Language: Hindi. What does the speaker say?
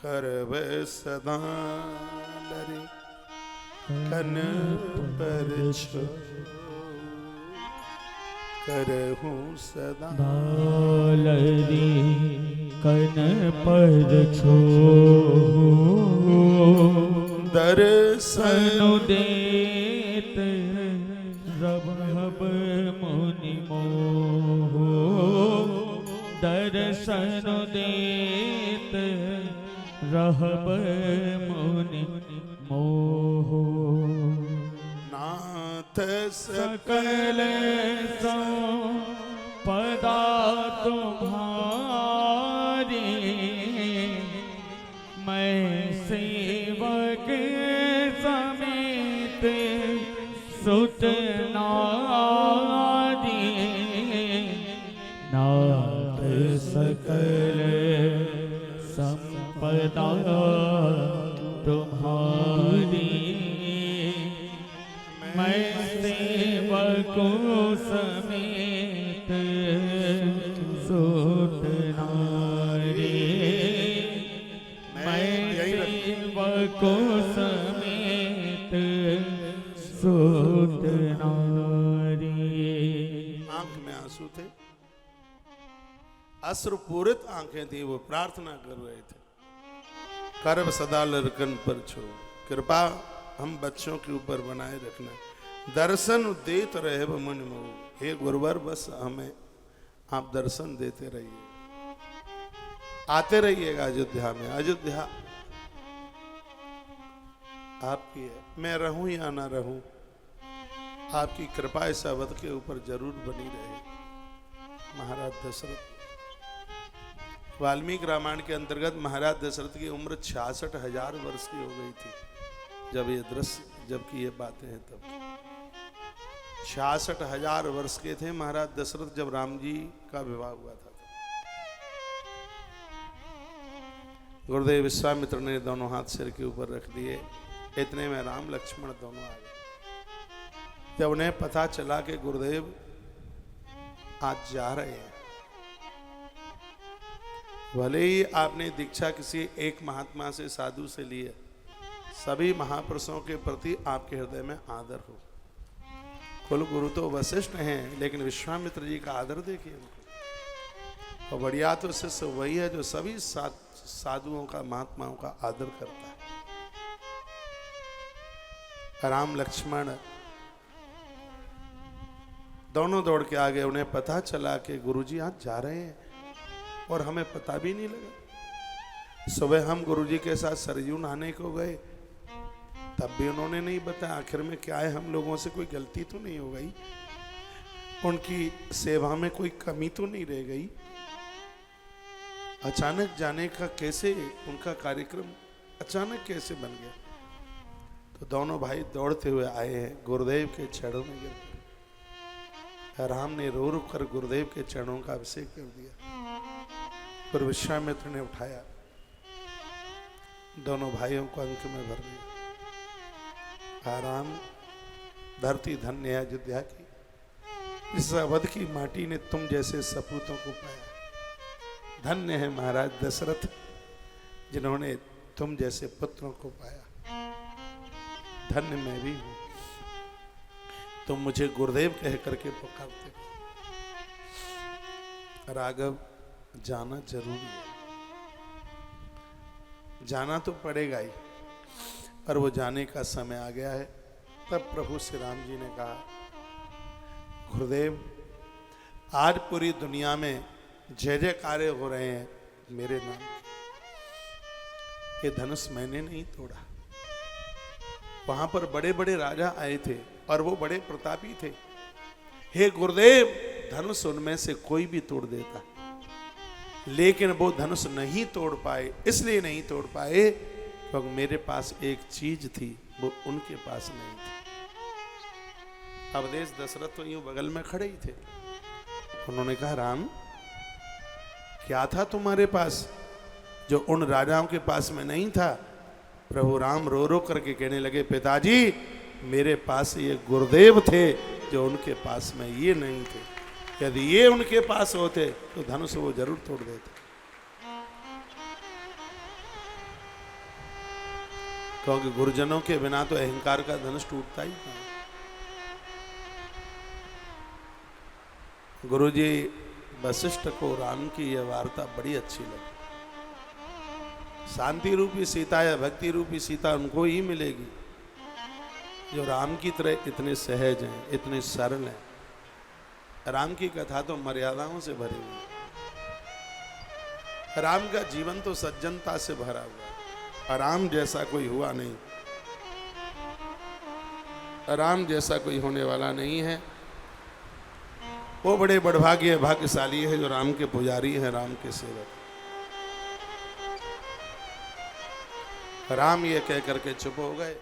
करव सदा लरे कन पर छो करहूं सदा लरी कन पर छो दर्शन देत रब मुनि मोह दर्शन देत रहब मुनि मोह नाथ सकल पदा तुम्हारी मैं सेवक समेत सुत नारी नाथ सकल संपदा तुम्हारी मैं सेवकों समेत सुत नारी मैं सेवकों समेत सुत नारी। आंख में आंसू थे, अश्रुपूरित आंखें थी, वो प्रार्थना कर रहे थे करब सदा लरकन पर छो, कृपा हम बच्चों के ऊपर बनाए रखना, दर्शन देत रहे मुनि मोह। हे गुरुवर बस हमें आप दर्शन देते रहिए, आते रहिएगा अयोध्या में। अयोध्या आपकी है, मैं रहूं या ना रहूं, आपकी कृपा इस अवध के ऊपर जरूर बनी रहे। महाराज दशरथ, वाल्मीकि रामायण के अंतर्गत महाराज दशरथ की उम्र 66,000 वर्ष की हो गई थी जब ये दृश्य, जबकि ये बातें हैं तब 66,000 वर्ष के थे महाराज दशरथ जब राम जी का विवाह हुआ था। गुरुदेव विश्वामित्र ने दोनों हाथ सिर के ऊपर रख दिए, इतने में राम लक्ष्मण दोनों आ गए। जब उन्हें पता चला कि गुरुदेव आज जा रहे हैं, भले ही आपने दीक्षा किसी एक महात्मा से, साधु से ली है, सभी महापुरुषों के प्रति आपके हृदय में आदर हो। कुल गुरु तो वशिष्ठ हैं, लेकिन विश्वामित्र जी का आदर देखिए उनको। और बढ़िया तो शिष्य वही है जो सभी साधुओं का, महात्माओं का आदर करता है। राम लक्ष्मण दोनों दौड़ के आ गए। उन्हें पता चला कि गुरुजी आज जा रहे हैं और हमें पता भी नहीं लगा। सुबह हम गुरुजी के साथ सरयू नहाने को गए, तब भी उन्होंने नहीं बताया। आखिर में क्या है, हम लोगों से कोई गलती तो नहीं हो गई, उनकी सेवा में कोई कमी तो नहीं रह गई। अचानक जाने का कैसे, उनका कार्यक्रम अचानक कैसे बन गया। तो दोनों भाई दौड़ते हुए आए हैं, गुरुदेव के चरणों में गिर। राम ने रो रो कर गुरुदेव के चरणों का अभिषेक कर दिया। फिर विश्वामित्र ने उठाया, दोनों भाइयों को अंक में भर दिया। राम, धरती धन्य है अयोध्या की, इस अवध की माटी ने तुम जैसे सपूतों को पाया। धन्य है महाराज दशरथ जिन्होंने तुम जैसे पुत्रों को पाया। धन्य मैं भी हूं, तुम मुझे गुरुदेव कह करके पुकारते हो। राघव, जाना जरूरी है, जाना तो पड़ेगा ही, पर वो जाने का समय आ गया है। तब प्रभु श्री राम जी ने कहा, गुरुदेव आज पूरी दुनिया में जय जयकारे हो रहे हैं मेरे नाम। ये धनुष मैंने नहीं तोड़ा, वहां पर बड़े बड़े राजा आए थे और वो बड़े प्रतापी थे। हे गुरुदेव, धनुष उनमें से कोई भी तोड़ देता, लेकिन वो धनुष नहीं तोड़ पाए। इसलिए नहीं तोड़ पाए क्योंकि मेरे पास एक चीज थी, वो उनके पास नहीं थी। अवधेश दशरथ तो यूं बगल में खड़े ही थे। उन्होंने कहा, राम क्या था तुम्हारे पास जो उन राजाओं के पास में नहीं था? प्रभु राम रो रो करके कहने लगे, पिताजी मेरे पास ये गुरुदेव थे जो उनके पास में ये नहीं थे। यदि ये उनके पास होते तो धनुष वो जरूर तोड़ देते। क्योंकि गुरुजनों के बिना तो अहंकार का धनुष टूटता ही नहीं। गुरुजी वशिष्ठ को राम की यह वार्ता बड़ी अच्छी लगी। शांति रूपी सीता या भक्ति रूपी सीता उनको ही मिलेगी जो राम की तरह इतने सहज हैं, इतने सरल हैं। राम की कथा तो मर्यादाओं से भरी हुई है। राम का जीवन तो सज्जनता से भरा हुआ है। राम जैसा कोई हुआ नहीं, राम जैसा कोई होने वाला नहीं है। वो बड़े बड़भाग्य भाग्यशाली है जो राम के पुजारी हैं, राम के सेवक। राम ये कह करके चुप हो गए।